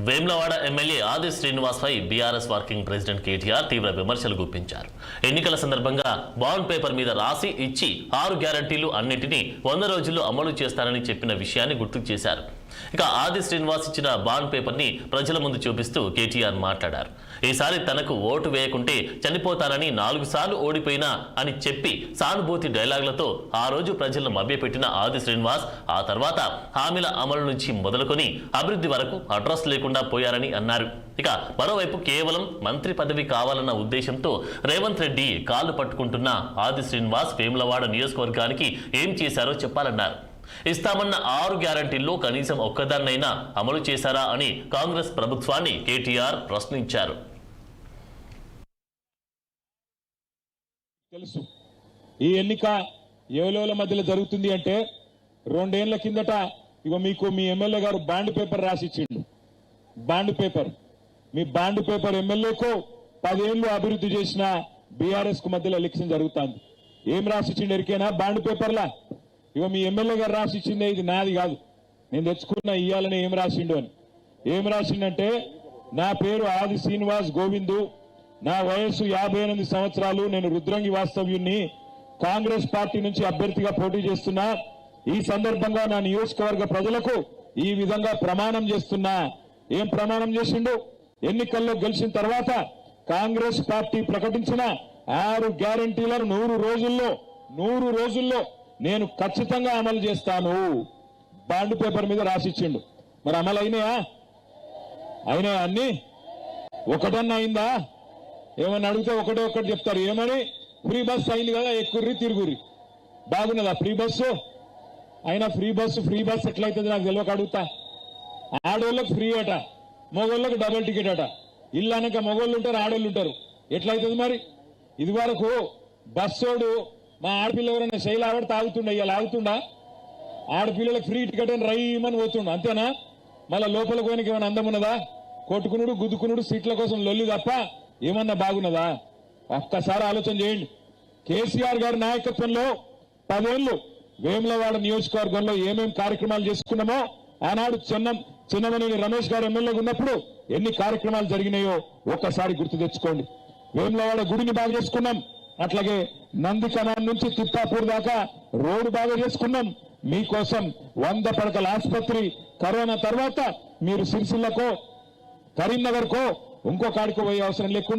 Vemulawada MLA ఆది శ్రీనివాస్ పై BRS working president KTR తీవ్ర విమర్శలు గుప్పించారు. ఎన్నికల సందర్భంగా బాండ్ పేపర్ మీద రాసి ఇచ్చి 6 గ్యారంటీలు అన్నింటినీ 100 రోజుల్లో అమలు చేస్తానని చెప్పిన విషయాన్ని గుర్తు చేశారు. ఇక ఆది శ్రీనివాస్ ఇచ్చిన బాండ్ పేపర్ని ప్రజల ముందు చూపిస్తూ కేటీఆర్ మాట్లాడారు. ఈసారి తనకు ఓటు వేయకుంటే చనిపోతానని 4 సార్లు ఓడిపోయినా అని చెప్పి సానుభూతి డైలాగులతో ఆ రోజు ప్రజలను మభ్యపెట్టిన ఆది శ్రీనివాస్ ఆ తర్వాత హామీల అమలు నుంచి మొదలుకొని అభివృద్ధి వరకు అడ్రస్ లేకుండా పోయారని అన్నారు. ఇక మరోవైపు కేవలం మంత్రి పదవి కావాలన్న ఉద్దేశంతో రేవంత్ రెడ్డి కాళ్ళు పట్టుకుంటున్న ఆది శ్రీనివాస్ వేములవాడ నియోజకవర్గానికి ఏం చేశారో చెప్పాలన్నారు. ఇస్తామన్న 6 గ్యారంటీల్లో కనీసం ఒక్కదాన్నైనా అమలు చేశారా అని కాంగ్రెస్ ప్రభుత్వాన్ని కేటీఆర్ ప్రశ్నించారు. తెలుసు ఈ ఎన్నిక ఎవలోల మధ్యలో జరుగుతుంది అంటే 2 ఏళ్ల కిందట ఇగో మీకు మీ ఎమ్మెల్యే గారు బాండ్ పేపర్ రాసిచ్చిండు. బాండ్ పేపర్ మీ బాండ్ పేపర్ ఎమ్మెల్యేకు 10 ఏళ్లు అభివృద్ధి చేసిన బీఆర్ఎస్ కు మధ్యలో ఎలక్షన్ జరుగుతుంది. ఏం రాసిచ్చిండు ఎరికేనా? బాండ్ పేపర్లా ఇగో మీ ఎమ్మెల్యే గారు రాసిచ్చిందే, ఇది నాది కాదు, నేను తెచ్చుకున్న ఇయ్యాలని. ఏం రాసిండు అని ఏం రాసిండంటే, నా పేరు ఆది శ్రీనివాస్ గోవిందు, నా వయస్సు 58 సంవత్సరాలు, నేను రుద్రంగి వాస్తవ్యుణ్ణి, కాంగ్రెస్ పార్టీ నుంచి అభ్యర్థిగా పోటీ చేస్తున్నా. ఈ సందర్భంగా నా నియోజకవర్గ ప్రజలకు ఈ విధంగా ప్రమాణం చేస్తున్నా. ఏం ప్రమాణం చేసిండు? ఎన్నికల్లో గెలిచిన తర్వాత కాంగ్రెస్ పార్టీ ప్రకటించిన 6 గ్యారంటీలను 100 రోజుల్లో నేను ఖచ్చితంగా అమలు చేస్తాను. బాండ్ పేపర్ మీద రాసిచ్చిండు. మరి అమలు అయినాయా? అన్ని ఒకటన్నా అయిందా? ఏమన్నా అడిగితే ఒకటి చెప్తారు. ఏమని? ఫ్రీ బస్సు అయింది కదా, ఎక్కుర్రి తిరుగురి. బాగున్నదా ఫ్రీ బస్సు? అయినా ఫ్రీ బస్సు ఎట్లయితుంది నాకు తెలియక అడుగుతా. ఆడోళ్ళకి ఫ్రీ అట, మగోళ్ళకి డబుల్ టికెట్ అట. ఇల్లు అనక మగోళ్ళు ఉంటారు, ఆడోళ్ళు ఉంటారు. ఎట్లయితుంది మరి? ఇది వరకు బస్సోడు మా ఆడపిల్ల ఎవరైనా శైలి ఆవిడ తాగుతుండ, ఇలా ఆగుతుండా? ఆడపిల్లలకు ఫ్రీ టికెట్ అని రైమని పోతుండ, అంతేనా? మళ్ళీ లోపలికి పోయినకి ఏమైనా అందం ఉన్నదా? కొట్టుకునుడు గుద్దుకునుడు సీట్ల కోసం లొల్లి తప్ప ఏమన్నా బాగున్నదా? ఒక్కసారి ఆలోచన చేయండి. కేసీఆర్ గారి నాయకత్వంలో 10 ఏళ్లు వేములవాడ నియోజకవర్గంలో ఏమేం కార్యక్రమాలు చేసుకున్నామో, ఆనాడు చిన్నమనేని రమేష్ గారు ఎమ్మెల్యేగా ఉన్నప్పుడు ఎన్ని కార్యక్రమాలు జరిగినాయో ఒక్కసారి గుర్తు తెచ్చుకోండి. వేములవాడ గుడిని బాగా చేసుకున్నాం, అట్లాగే నందికమాన్ నుంచి తిప్పాపూర్ దాకా రోడ్డు బాగా చేసుకున్నాం. మీకోసం 100 పడకల ఆసుపత్రి, కరోనా తర్వాత మీరు సిరిసిల్లకు, కరీంనగర్ కో ఇంకో కాడికి పోయే అవసరం లేకుండా